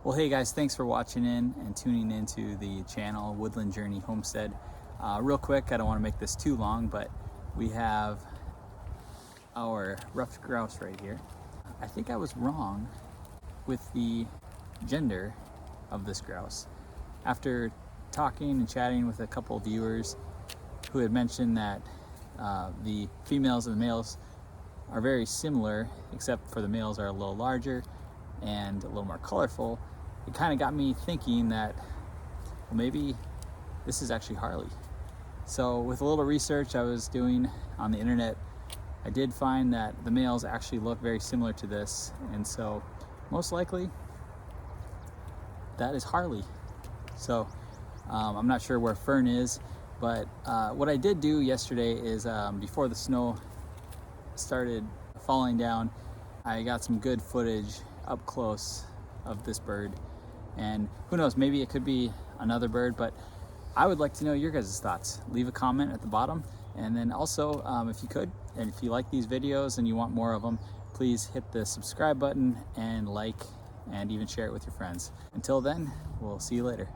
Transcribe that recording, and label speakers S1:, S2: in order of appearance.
S1: Well, hey guys, thanks for watching in and tuning into the channel Woodland Journey Homestead. Real quick, I don't want to make this too long, but we have our ruffed grouse right here. I think I was wrong with the gender of this grouse. After talking and chatting with a couple of viewers who had mentioned that the females and the males are very similar, except for the males are a little larger and a little more colorful, it kind of got me thinking that, well, maybe this is actually Harley. So with a little research I was doing on the internet, I did find that the males actually look very similar to this, and so most likely that is Harley. So I'm not sure where Fern is, but what I did do yesterday is before the snow started falling down, I got some good footage up close of this bird, and who knows, maybe it could be another bird, but I would like to know your guys' thoughts. Leave a comment at the bottom, and then also if you could, and if you like these videos and you want more of them, please hit the subscribe button and like, and even share it with your friends. Until then, we'll see you later.